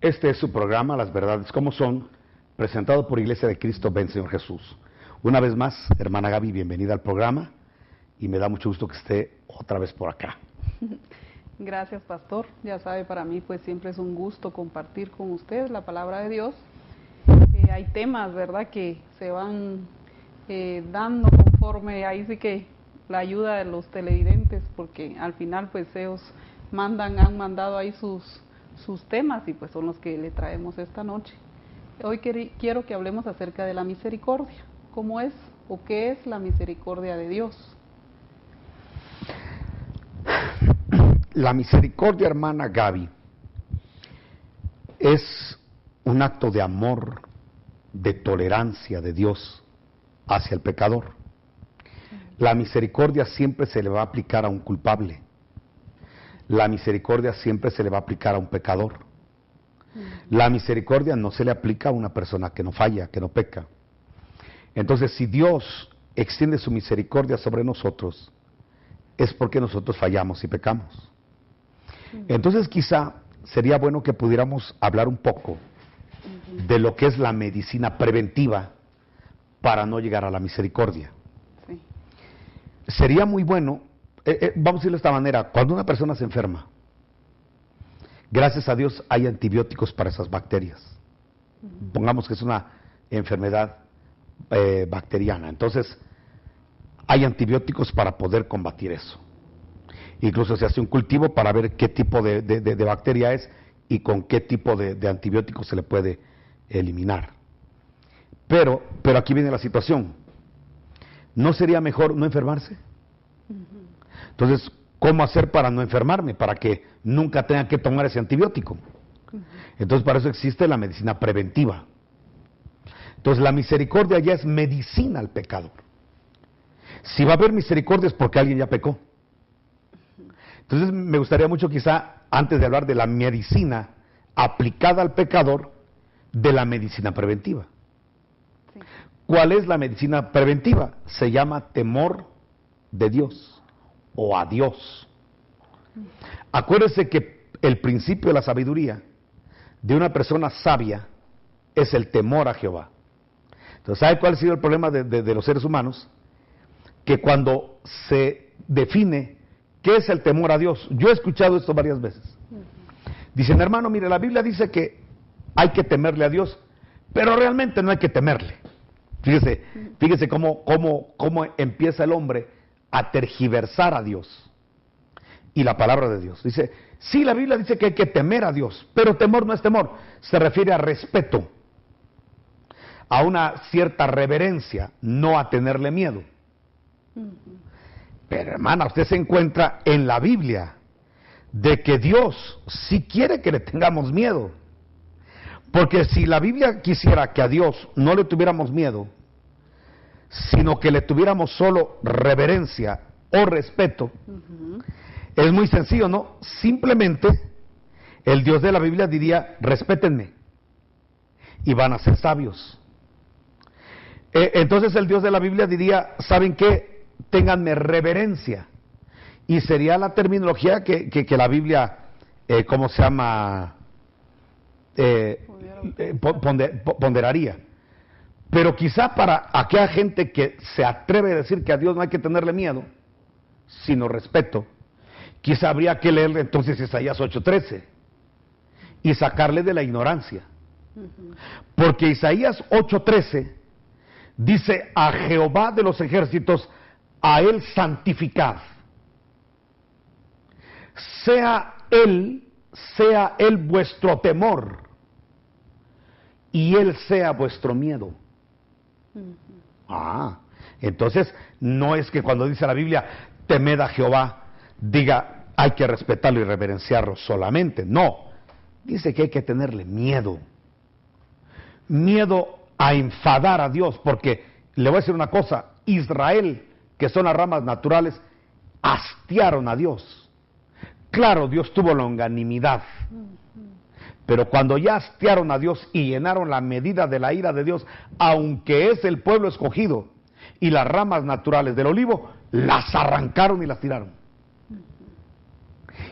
Este es su programa, Las Verdades como Son, presentado por Iglesia de Cristo Ven Señor Jesús. Una vez más, hermana Gaby, bienvenida al programa y me da mucho gusto que esté otra vez por acá. Gracias, pastor. Ya sabe, para mí pues siempre es un gusto compartir con ustedes la palabra de Dios. Hay temas, ¿verdad?, que se van dando conforme, ahí sí que la ayuda de los televidentes, porque al final pues ellos han mandado ahí sus temas y pues son los que le traemos esta noche. Hoy quiero que hablemos acerca de la misericordia. ¿Cómo es o qué es la misericordia de Dios? La misericordia, hermana Gaby, es un acto de amor, de tolerancia de Dios hacia el pecador. La misericordia siempre se le va a aplicar a un culpable. La misericordia siempre se le va a aplicar a un pecador. La misericordia no se le aplica a una persona que no falla, que no peca. Entonces, si Dios extiende su misericordia sobre nosotros, es porque nosotros fallamos y pecamos. Entonces, quizá sería bueno que pudiéramos hablar un poco de lo que es la medicina preventiva para no llegar a la misericordia. Sí. Sería muy bueno, vamos a decirlo de esta manera, cuando una persona se enferma, gracias a Dios hay antibióticos para esas bacterias. Pongamos que es una enfermedad bacteriana, entonces hay antibióticos para poder combatir eso. Incluso se hace un cultivo para ver qué tipo de bacteria es y con qué tipo de antibióticos se le puede eliminar. Pero aquí viene la situación. ¿No sería mejor no enfermarse? Entonces, ¿cómo hacer para no enfermarme? Para que nunca tenga que tomar ese antibiótico. Entonces, para eso existe la medicina preventiva. Entonces, la misericordia ya es medicina al pecador. Si va a haber misericordia es porque alguien ya pecó. Entonces, me gustaría mucho quizá, antes de hablar de la medicina aplicada al pecador, de la medicina preventiva. Sí. ¿Cuál es la medicina preventiva? Se llama temor de Dios o a Dios. Acuérdese que el principio de la sabiduría de una persona sabia es el temor a Jehová. Entonces, ¿sabe cuál ha sido el problema de los seres humanos? Que cuando se define qué es el temor a Dios, yo he escuchado esto varias veces. Dicen, hermano, mire, la Biblia dice que hay que temerle a Dios, pero realmente no hay que temerle. Fíjese cómo empieza el hombre a tergiversar a Dios y la palabra de Dios. Dice, sí, la Biblia dice que hay que temer a Dios, pero temor no es temor, se refiere a respeto, a una cierta reverencia, no a tenerle miedo. Pero hermana, usted se encuentra en la Biblia de que Dios sí quiere que le tengamos miedo. Porque si la Biblia quisiera que a Dios no le tuviéramos miedo, sino que le tuviéramos solo reverencia o respeto, es muy sencillo, ¿no? Simplemente el Dios de la Biblia diría, respétenme, y van a ser sabios. Entonces el Dios de la Biblia diría, ¿saben qué? Ténganme reverencia. Y sería la terminología que la Biblia, ¿cómo se llama? Ponderaría. Pero quizá para aquella gente que se atreve a decir que a Dios no hay que tenerle miedo, sino respeto, quizá habría que leerle entonces Isaías 8:13 y sacarle de la ignorancia. Porque Isaías 8:13 dice, a Jehová de los ejércitos, a él santificad. Sea él vuestro temor y él sea vuestro miedo. Entonces no es que cuando dice la Biblia temed a Jehová diga hay que respetarlo y reverenciarlo solamente, no, dice que hay que tenerle miedo a enfadar a Dios, porque le voy a decir una cosa, Israel, que son las ramas naturales, hastiaron a Dios. Claro, Dios tuvo longanimidad, pero cuando ya hastiaron a Dios y llenaron la medida de la ira de Dios, aunque es el pueblo escogido y las ramas naturales del olivo, las arrancaron y las tiraron.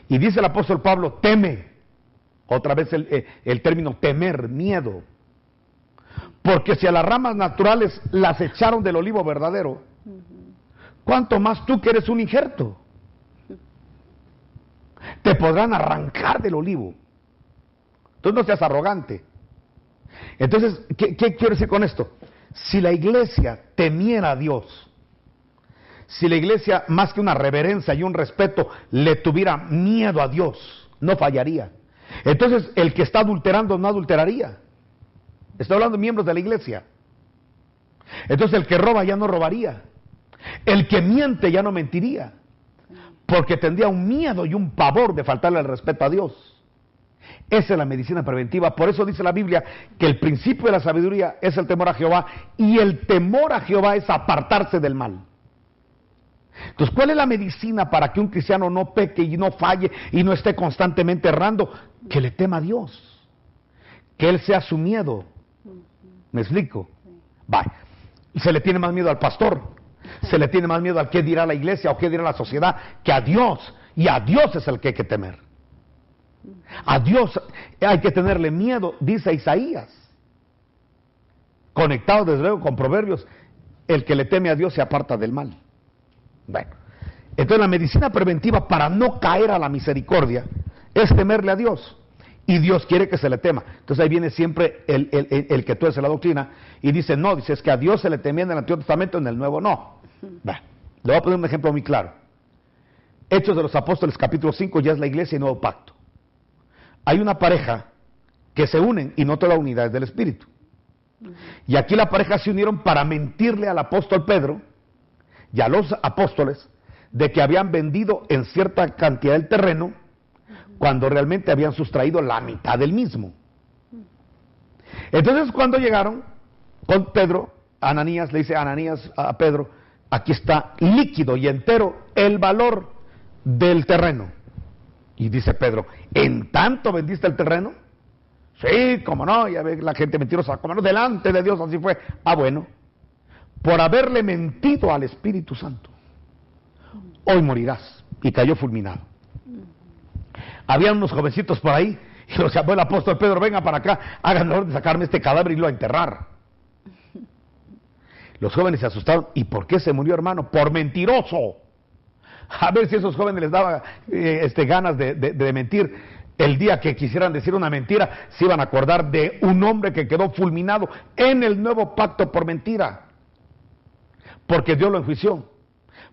Y dice el apóstol Pablo, teme, Otra vez el término temer, miedo. Porque si a las ramas naturales las echaron del olivo verdadero, ¿cuánto más tú que eres un injerto? Te podrán arrancar del olivo. Entonces no seas arrogante. Entonces, ¿qué quiero decir con esto? Si la iglesia temiera a Dios, si la iglesia más que una reverencia y un respeto le tuviera miedo a Dios, no fallaría. Entonces el que está adulterando no adulteraría. Estoy hablando de miembros de la iglesia. Entonces el que roba ya no robaría. El que miente ya no mentiría. Porque tendría un miedo y un pavor de faltarle el respeto a Dios. Esa es la medicina preventiva. Por eso dice la Biblia que el principio de la sabiduría es el temor a Jehová, y el temor a Jehová es apartarse del mal. Entonces, ¿cuál es la medicina para que un cristiano no peque y no falle y no esté constantemente errando? Que le tema a Dios, que Él sea su miedo. ¿Me explico? Vaya, se le tiene más miedo al pastor, se le tiene más miedo al qué dirá la iglesia o qué dirá la sociedad que a Dios, y a Dios es el que hay que temer. A Dios hay que tenerle miedo, dice Isaías, conectado desde luego con Proverbios: el que le teme a Dios se aparta del mal. Bueno, entonces la medicina preventiva para no caer a la misericordia es temerle a Dios, y Dios quiere que se le tema. Entonces ahí viene siempre el que tuerce la doctrina y dice: no, dice, es que a Dios se le temía en el Antiguo Testamento, en el Nuevo no. Bueno, le voy a poner un ejemplo muy claro. Hechos de los Apóstoles capítulo 5 ya es la iglesia y nuevo pacto. Hay una pareja que se unen, y no toda la unidad es del Espíritu. Y aquí la pareja se unieron para mentirle al apóstol Pedro y a los apóstoles de que habían vendido en cierta cantidad del terreno, cuando realmente habían sustraído la mitad del mismo. Entonces cuando llegaron con Pedro, Ananías le dice a Ananías a Pedro: aquí está líquido y entero el valor del terreno. Y dice Pedro: ¿en tanto vendiste el terreno? Sí, como no, ya ve la gente mentirosa, como no, delante de Dios así fue. Ah, bueno, por haberle mentido al Espíritu Santo, hoy morirás. Y cayó fulminado. Habían unos jovencitos por ahí, y los llamó el apóstol Pedro: venga para acá, hagan favor de sacarme este cadáver y lo a enterrar. Los jóvenes se asustaron. ¿Y por qué se murió, hermano? Por mentiroso. A ver si esos jóvenes les daba ganas de mentir. El día que quisieran decir una mentira, se iban a acordar de un hombre que quedó fulminado en el nuevo pacto por mentira. Porque Dios lo enjuició,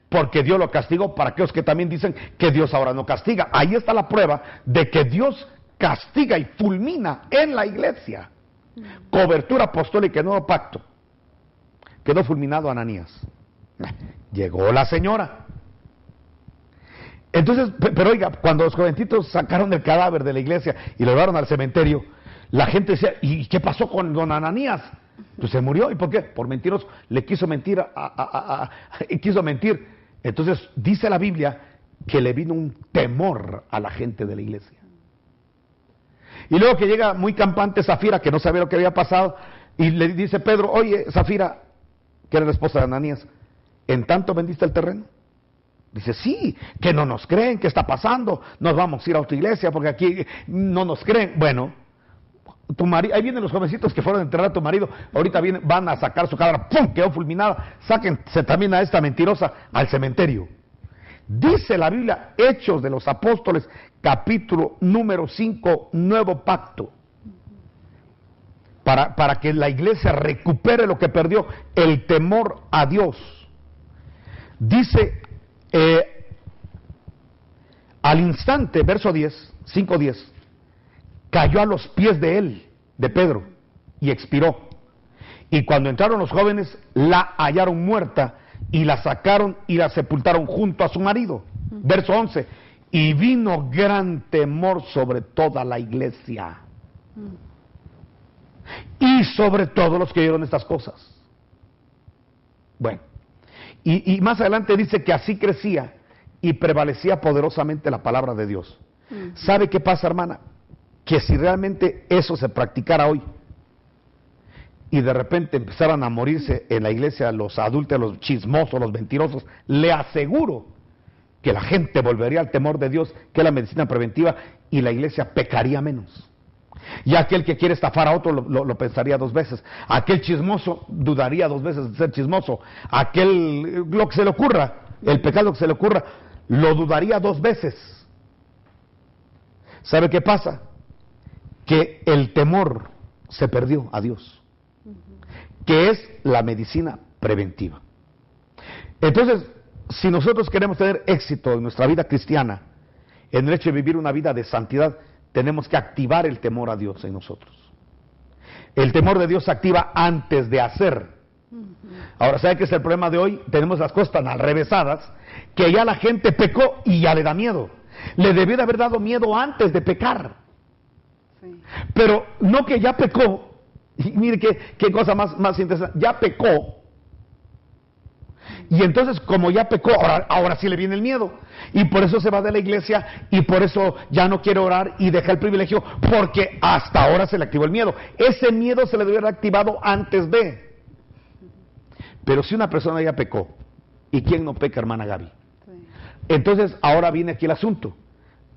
porque Dios lo castigó, para aquellos que también dicen que Dios ahora no castiga. Ahí está la prueba de que Dios castiga y fulmina en la iglesia. Cobertura apostólica y nuevo pacto. Quedó fulminado Ananías. Llegó la señora. Entonces, pero oiga, cuando los jovencitos sacaron el cadáver de la iglesia y lo llevaron al cementerio, la gente decía: ¿y qué pasó con don Ananías? Pues se murió. ¿Y por qué? Por mentiroso. Le quiso mentir quiso mentir. Entonces dice la Biblia que le vino un temor a la gente de la iglesia. Y luego que llega muy campante Zafira, que no sabía lo que había pasado, y le dice Pedro: oye, Zafira, que era la esposa de Ananías, ¿en tanto vendiste el terreno? Dice: sí, que no nos creen, ¿qué está pasando? Nos vamos a ir a otra iglesia porque aquí no nos creen. Bueno, tu marido, ahí vienen los jovencitos que fueron a enterrar a tu marido, ahorita van a sacar su cadáver, ¡pum!, quedó fulminada, sáquense también a esta mentirosa al cementerio. Dice la Biblia, Hechos de los Apóstoles, capítulo número 5, nuevo pacto. Para que la iglesia recupere lo que perdió, el temor a Dios. Dice, al instante, verso 10, 5:10, cayó a los pies de él, de Pedro, y expiró. Y cuando entraron los jóvenes, la hallaron muerta, y la sacaron y la sepultaron junto a su marido. Verso 11, y vino gran temor sobre toda la iglesia, y sobre todos los que oyeron estas cosas. Bueno, y más adelante dice que así crecía y prevalecía poderosamente la palabra de Dios. ¿Sabe qué pasa, hermana? Que si realmente eso se practicara hoy, y de repente empezaran a morirse en la iglesia los adúlteros, los chismosos, los mentirosos, le aseguro que la gente volvería al temor de Dios, que es la medicina preventiva, y la iglesia pecaría menos. Y aquel que quiere estafar a otro lo pensaría 2 veces. Aquel chismoso dudaría 2 veces de ser chismoso. Aquel, lo que se le ocurra, el pecado que se le ocurra, lo dudaría 2 veces. ¿Sabe qué pasa? Que el temor se perdió a Dios, que es la medicina preventiva. Entonces, si nosotros queremos tener éxito en nuestra vida cristiana, en el hecho de vivir una vida de santidad, tenemos que activar el temor a Dios en nosotros. El temor de Dios se activa antes de hacer. Ahora, ¿sabe qué es el problema de hoy? Tenemos las cosas tan alrevesadas que ya la gente pecó y ya le da miedo. Le debió de haber dado miedo antes de pecar. Sí. Pero no que ya pecó. Y mire qué cosa más interesante. Ya pecó. Y entonces, como ya pecó, ahora sí le viene el miedo. Y por eso se va de la iglesia, y por eso ya no quiere orar y deja el privilegio, porque hasta ahora se le activó el miedo. Ese miedo se le debió haber activado antes de. Pero si una persona ya pecó, ¿y quién no peca, hermana Gaby? Sí. Entonces, ahora viene aquí el asunto.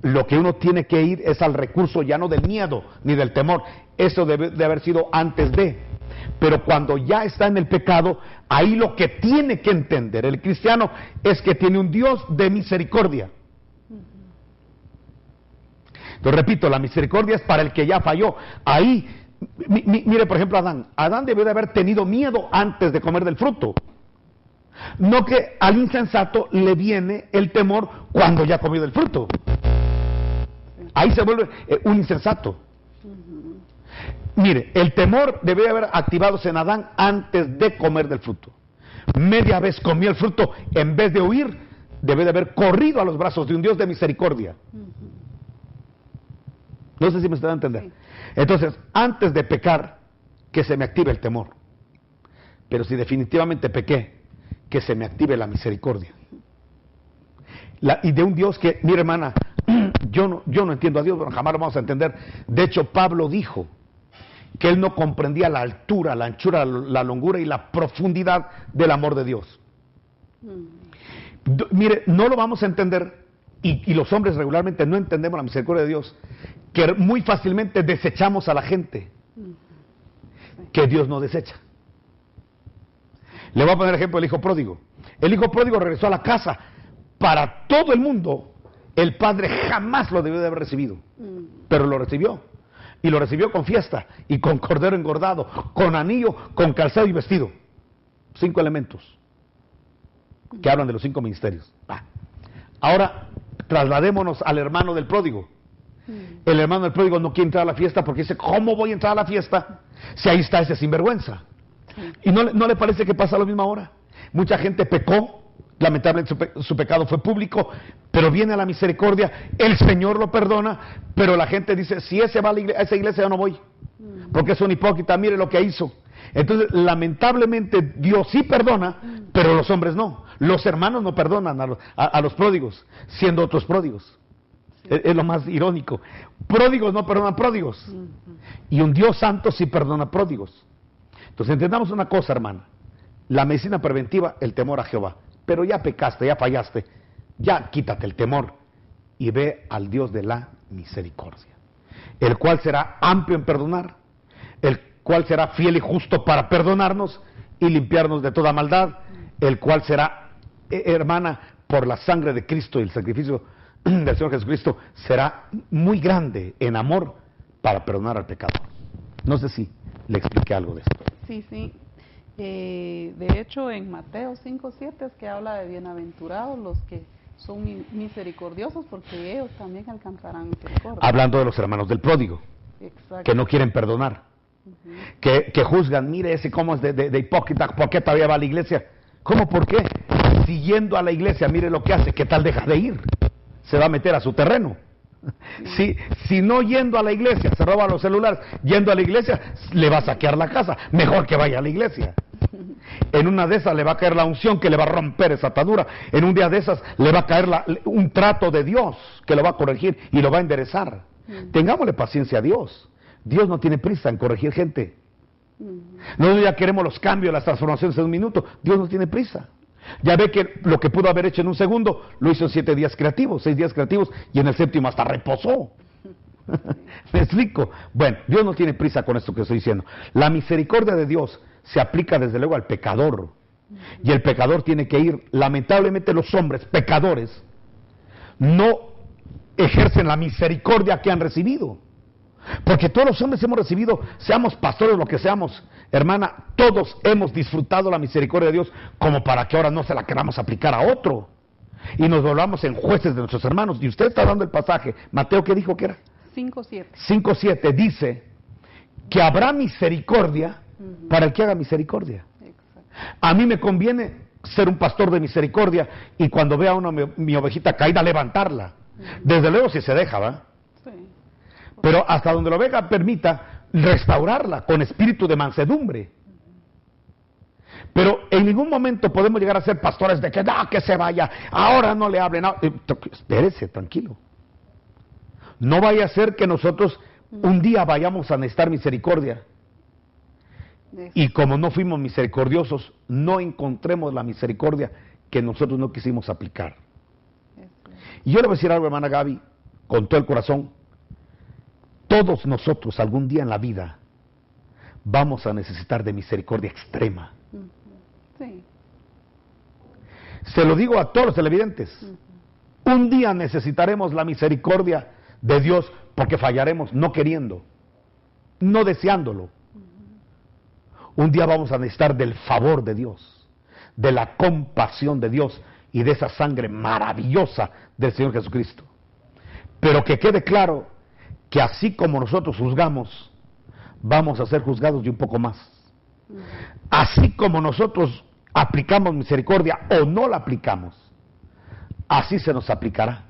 Lo que uno tiene que ir es al recurso ya no del miedo ni del temor. Eso debe de haber sido antes de. Pero cuando ya está en el pecado, ahí lo que tiene que entender el cristiano es que tiene un Dios de misericordia. Entonces repito, la misericordia es para el que ya falló. Ahí, mire por ejemplo Adán. Adán debió de haber tenido miedo antes de comer del fruto. No que al insensato le viene el temor cuando ya ha comido el fruto. Ahí se vuelve un insensato. Mire, el temor debe haber activándose en Adán antes de comer del fruto. Media vez comió el fruto, en vez de huir, debe de haber corrido a los brazos de un Dios de misericordia. No sé si me están a entender. Sí. Entonces, antes de pecar, que se me active el temor. Pero si definitivamente pequé, que se me active la misericordia. Y de un Dios que, mire hermana, yo no entiendo a Dios, pero jamás lo vamos a entender. De hecho, Pablo dijo que él no comprendía la altura, la anchura, la longura y la profundidad del amor de Dios. Mire, no lo vamos a entender, y los hombres regularmente no entendemos la misericordia de Dios, que muy fácilmente desechamos a la gente que Dios no desecha. Le voy a poner ejemplo del hijo pródigo. El hijo pródigo regresó a la casa. Para todo el mundo, el padre jamás lo debió de haber recibido, pero lo recibió. Y lo recibió con fiesta, y con cordero engordado, con anillo, con calzado y vestido. 5 elementos que hablan de los 5 ministerios. Ahora, trasladémonos al hermano del pródigo. El hermano del pródigo no quiere entrar a la fiesta porque dice, ¿cómo voy a entrar a la fiesta si ahí está ese sinvergüenza? Y no le parece que pasa lo mismo ahora. Mucha gente pecó, lamentablemente su pecado fue público, pero viene a la misericordia, el Señor lo perdona, pero la gente dice, si ese va a esa iglesia yo no voy, porque es un hipócrita, mire lo que hizo. Entonces, lamentablemente, Dios sí perdona, pero los hombres no. Los hermanos no perdonan a los pródigos, siendo otros pródigos. Es lo más irónico. Pródigos no perdonan pródigos. Y un Dios santo sí perdona pródigos. Entonces, entendamos una cosa, hermana. La medicina preventiva, el temor a Jehová. Pero ya pecaste, ya fallaste, ya quítate el temor y ve al Dios de la misericordia, el cual será amplio en perdonar, el cual será fiel y justo para perdonarnos y limpiarnos de toda maldad, el cual será, hermana, por la sangre de Cristo y el sacrificio del Señor Jesucristo, será muy grande en amor para perdonar al pecador. No sé si le expliqué algo de esto. Sí. De hecho, en Mateo 5:7 es que habla de bienaventurados los que son misericordiosos, porque ellos también alcanzarán misericordia. Hablando de los hermanos del pródigo. Exacto. Que no quieren perdonar, que juzgan, mire ese cómo es de hipócrita, ¿por qué todavía va a la iglesia? ¿Cómo por qué? Siguiendo a la iglesia, mire lo que hace, ¿qué tal deja de ir? Se va a meter a su terreno. Si no yendo a la iglesia, se roba los celulares, yendo a la iglesia, le va a saquear la casa, mejor que vaya a la iglesia. En una de esas le va a caer la unción que le va a romper esa atadura, en un día de esas le va a caer un trato de Dios que lo va a corregir y lo va a enderezar. Tengámosle paciencia a Dios. Dios no tiene prisa en corregir gente. Nosotros ya queremos los cambios, las transformaciones en un minuto. Dios no tiene prisa. Ya ve que lo que pudo haber hecho en un segundo, lo hizo en 7 días creativos, 6 días creativos, y en el séptimo hasta reposó. ¿Me explico? Bueno, Dios no tiene prisa con esto que estoy diciendo. La misericordia de Dios se aplica desde luego al pecador. Y el pecador tiene que ir. Lamentablemente los hombres pecadores no ejercen la misericordia que han recibido. Porque todos los hombres hemos recibido, seamos pastores, lo que seamos, hermana, todos hemos disfrutado la misericordia de Dios como para que ahora no se la queramos aplicar a otro. Y nos volvamos en jueces de nuestros hermanos. Y usted está dando el pasaje. Mateo, ¿qué dijo que era? 5:7. 5:7 dice que habrá misericordia para el que haga misericordia. Exacto. A mí me conviene ser un pastor de misericordia y cuando vea a mi ovejita caída, levantarla. Desde luego si se deja, ¿va? Sí. Pero hasta donde lo vea permita restaurarla con espíritu de mansedumbre. Pero en ningún momento podemos llegar a ser pastores de que no, que se vaya, ahora no le hablen. No. Espérese, tranquilo. No vaya a ser que nosotros un día vayamos a necesitar misericordia. Y como no fuimos misericordiosos, no encontremos la misericordia que nosotros no quisimos aplicar. Y yo le voy a decir algo, hermana Gaby, con todo el corazón. Todos nosotros algún día en la vida vamos a necesitar de misericordia extrema. Sí. Se lo digo a todos los televidentes. Un día necesitaremos la misericordia de Dios porque fallaremos no queriendo, no deseándolo. Un día vamos a necesitar del favor de Dios, de la compasión de Dios y de esa sangre maravillosa del Señor Jesucristo. Pero que quede claro que así como nosotros juzgamos, vamos a ser juzgados y un poco más. Así como nosotros aplicamos misericordia o no la aplicamos, así se nos aplicará.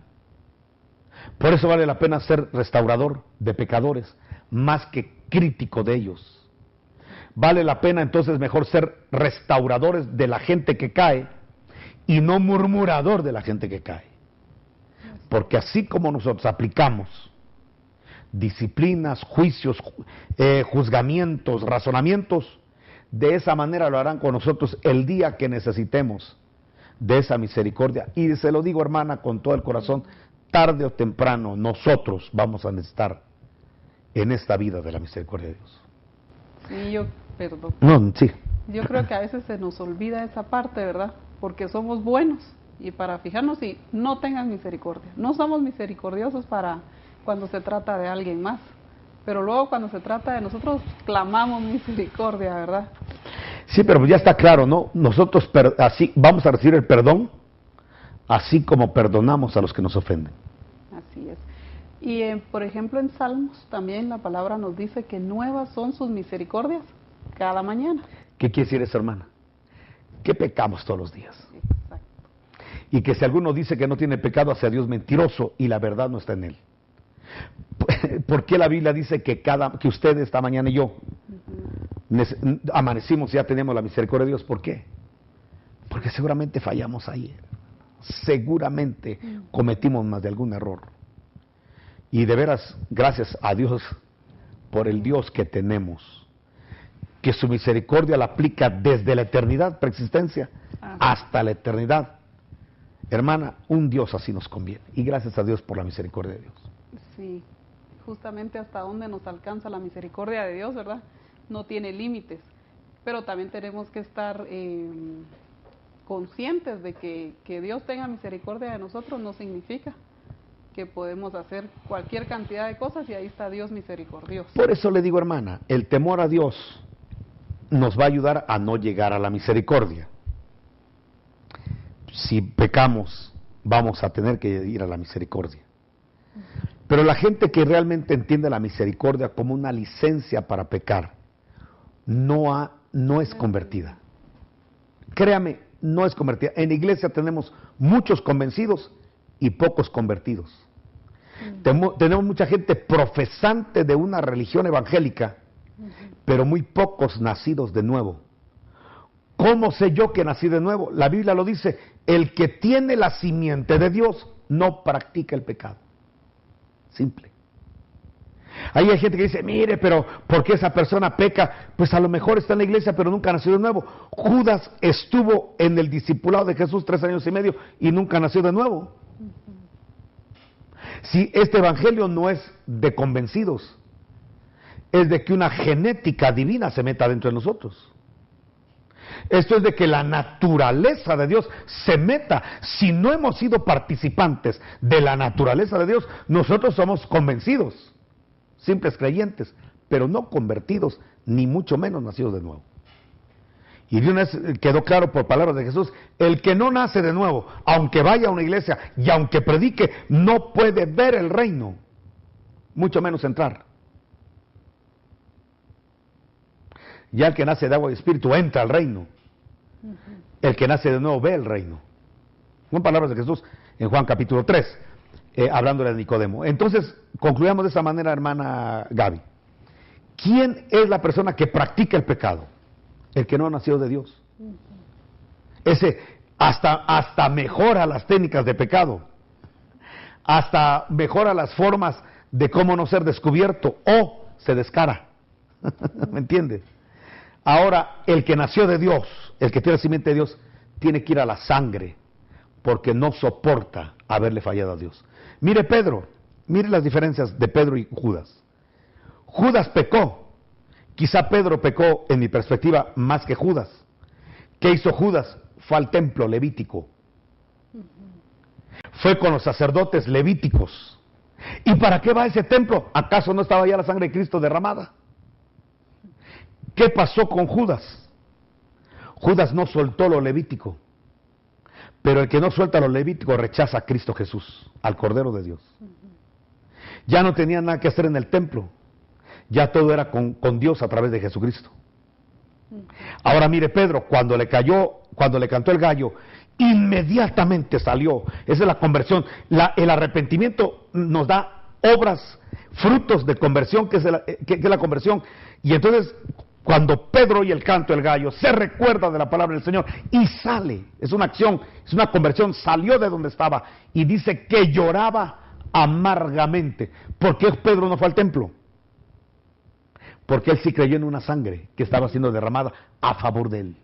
Por eso vale la pena ser restaurador de pecadores, más que crítico de ellos. Vale la pena entonces mejor ser restauradores de la gente que cae y no murmurador de la gente que cae. Porque así como nosotros aplicamos disciplinas, juicios, juzgamientos, razonamientos, de esa manera lo harán con nosotros el día que necesitemos de esa misericordia. Y se lo digo, hermana, con todo el corazón, tarde o temprano nosotros vamos a necesitar en esta vida de la misericordia de Dios. Sí, perdón. No, sí. Yo creo que a veces se nos olvida esa parte, ¿verdad? Porque somos buenos y para fijarnos y no tengan misericordia. No somos misericordiosos para cuando se trata de alguien más, pero luego cuando se trata de nosotros clamamos misericordia, ¿verdad? Sí, pero ya está claro, ¿no? Nosotros así vamos a recibir el perdón, así como perdonamos a los que nos ofenden. Así es. Y por ejemplo en Salmos también la palabra nos dice que nuevas son sus misericordias cada mañana. ¿Qué quiere decir eso, hermana? Que pecamos todos los días. Exacto. Y que si alguno dice que no tiene pecado, hacia Dios mentiroso y la verdad no está en él. ¿Por qué la Biblia dice que usted esta mañana y yo amanecimos y ya tenemos la misericordia de Dios? ¿Por qué? Porque seguramente fallamos ayer. Seguramente cometimos más de algún error. Y de veras, gracias a Dios por el Dios que tenemos, que su misericordia la aplica desde la eternidad, preexistencia, hasta la eternidad. Hermana, un Dios así nos conviene. Y gracias a Dios por la misericordia de Dios. Sí, justamente hasta dónde nos alcanza la misericordia de Dios, ¿verdad? No tiene límites. Pero también tenemos que estar conscientes de que Dios tenga misericordia de nosotros no significa que podemos hacer cualquier cantidad de cosas y ahí está Dios misericordioso. Por eso le digo, hermana, el temor a Dios nos va a ayudar a no llegar a la misericordia. Si pecamos, vamos a tener que ir a la misericordia. Pero la gente que realmente entiende la misericordia como una licencia para pecar, no es convertida. Créame, no es convertida. En la iglesia tenemos muchos convencidos y pocos convertidos. Tenemos mucha gente profesante de una religión evangélica, pero muy pocos nacidos de nuevo. ¿Cómo sé yo que nací de nuevo? La Biblia lo dice, el que tiene la simiente de Dios no practica el pecado. Simple. Ahí hay gente que dice, mire, pero ¿por qué esa persona peca? Pues a lo mejor está en la iglesia, pero nunca nació de nuevo. Judas estuvo en el discipulado de Jesús 3 años y medio y nunca nació de nuevo. Si este evangelio no es de convencidos, es de que una genética divina se meta dentro de nosotros. Esto es de que la naturaleza de Dios se meta. Si no hemos sido participantes de la naturaleza de Dios, nosotros somos convencidos, simples creyentes, pero no convertidos, ni mucho menos nacidos de nuevo. Y de una vez quedó claro por palabras de Jesús, el que no nace de nuevo, aunque vaya a una iglesia y aunque predique, no puede ver el reino, mucho menos entrar. Ya el que nace de agua y espíritu entra al reino. El que nace de nuevo ve el reino. Son palabras de Jesús en Juan capítulo 3, hablándole a Nicodemo. Entonces, concluyamos de esa manera, hermana Gaby. ¿Quién es la persona que practica el pecado? El que no ha nacido de Dios. Ese hasta mejora las técnicas de pecado. Hasta mejora las formas de cómo no ser descubierto o se descara. ¿Me entiende? Ahora, el que nació de Dios, el que tiene la simiente de Dios, tiene que ir a la sangre, porque no soporta haberle fallado a Dios. Mire Pedro, mire las diferencias de Pedro y Judas. Judas pecó, quizá Pedro pecó, en mi perspectiva, más que Judas. ¿Qué hizo Judas? Fue al templo levítico. Fue con los sacerdotes levíticos. ¿Y para qué va a ese templo? ¿Acaso no estaba ya la sangre de Cristo derramada? ¿Qué pasó con Judas? Judas no soltó lo levítico, pero el que no suelta lo levítico rechaza a Cristo Jesús, al Cordero de Dios. Ya no tenía nada que hacer en el templo, ya todo era con Dios a través de Jesucristo. Ahora mire Pedro, cuando le cantó el gallo, inmediatamente salió. Esa es la conversión. El arrepentimiento nos da obras, frutos de conversión, que es la conversión. Y entonces, cuando Pedro oye el canto del gallo, se recuerda de la palabra del Señor y sale. Es una acción, es una conversión. Salió de donde estaba y dice que lloraba amargamente. ¿Por qué Pedro no fue al templo? Porque él sí creyó en una sangre que estaba siendo derramada a favor de él.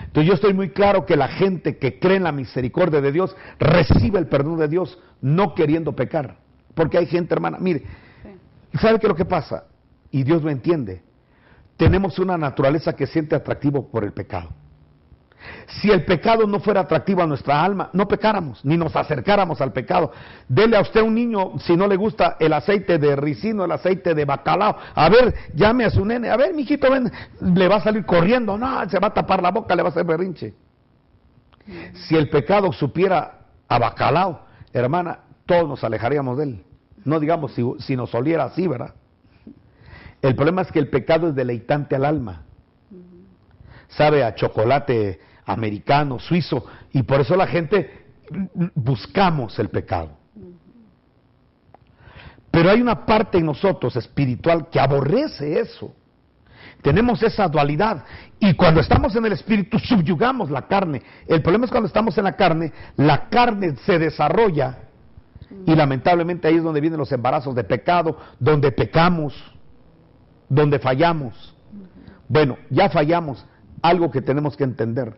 Entonces yo estoy muy claro que la gente que cree en la misericordia de Dios recibe el perdón de Dios no queriendo pecar. Porque hay gente, hermana, mire, ¿sabe qué es lo que pasa? Y Dios lo entiende. Tenemos una naturaleza que siente atractivo por el pecado. Si el pecado no fuera atractivo a nuestra alma, no pecáramos, ni nos acercáramos al pecado. Dele a usted un niño, si no le gusta el aceite de ricino, el aceite de bacalao, a ver, llame a su nene, a ver, mijito, ven, le va a salir corriendo, no, se va a tapar la boca, le va a hacer berrinche. Si el pecado supiera a bacalao, hermana, todos nos alejaríamos de él. No digamos si nos oliera así, ¿verdad? El problema es que el pecado es deleitante al alma. Sabe a chocolate americano, suizo, y por eso la gente buscamos el pecado. Pero hay una parte en nosotros espiritual que aborrece eso. Tenemos esa dualidad, y cuando estamos en el espíritu subyugamos la carne. El problema es cuando estamos en la carne se desarrolla, y lamentablemente ahí es donde vienen los embarazos de pecado, donde pecamos, donde fallamos. Bueno, ya fallamos. Algo que tenemos que entender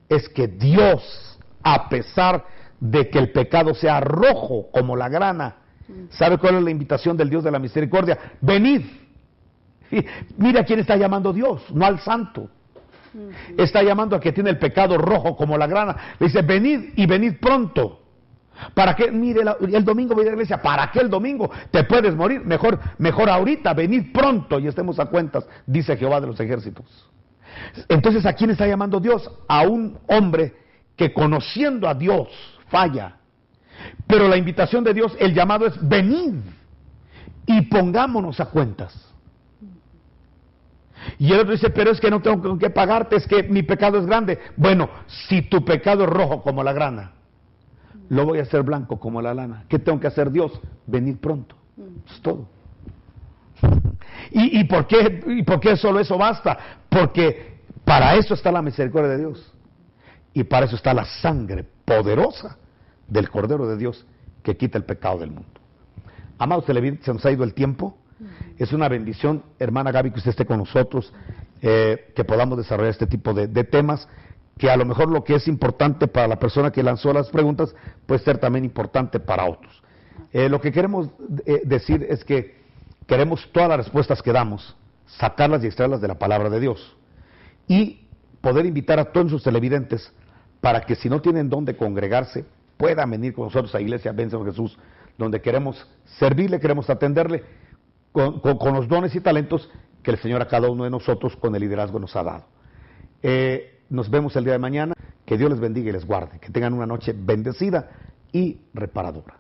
es que Dios, a pesar de que el pecado sea rojo como la grana, ¿sabe cuál es la invitación del Dios de la misericordia? Venid. Mira a quién está llamando Dios, no al santo. Está llamando a que tiene el pecado rojo como la grana. Le dice, venid y venid pronto. ¿Para qué? Mire, el domingo voy a la iglesia. ¿Para qué el domingo? Te puedes morir. Mejor ahorita, venid pronto y estemos a cuentas, dice Jehová de los ejércitos. Entonces, ¿a quién está llamando Dios? A un hombre que conociendo a Dios falla. Pero la invitación de Dios, el llamado es venid y pongámonos a cuentas. Y el otro dice, pero es que no tengo con qué pagarte, es que mi pecado es grande. Bueno, si tu pecado es rojo como la grana, lo voy a hacer blanco como la lana. ¿Qué tengo que hacer, Dios? Venid pronto. Es todo. ¿Y por qué solo eso basta? Porque para eso está la misericordia de Dios. Y para eso está la sangre poderosa del Cordero de Dios que quita el pecado del mundo. Amados televidentes, se nos ha ido el tiempo. Es una bendición, hermana Gaby, que usted esté con nosotros, que podamos desarrollar este tipo de temas, que a lo mejor lo que es importante para la persona que lanzó las preguntas puede ser también importante para otros. Lo que queremos decir es que queremos todas las respuestas que damos, sacarlas y extraerlas de la palabra de Dios. Y poder invitar a todos sus televidentes para que si no tienen dónde congregarse, puedan venir con nosotros a Iglesia Benson Jesús, donde queremos servirle, queremos atenderle con los dones y talentos que el Señor a cada uno de nosotros con el liderazgo nos ha dado. Nos vemos el día de mañana. Que Dios les bendiga y les guarde. Que tengan una noche bendecida y reparadora.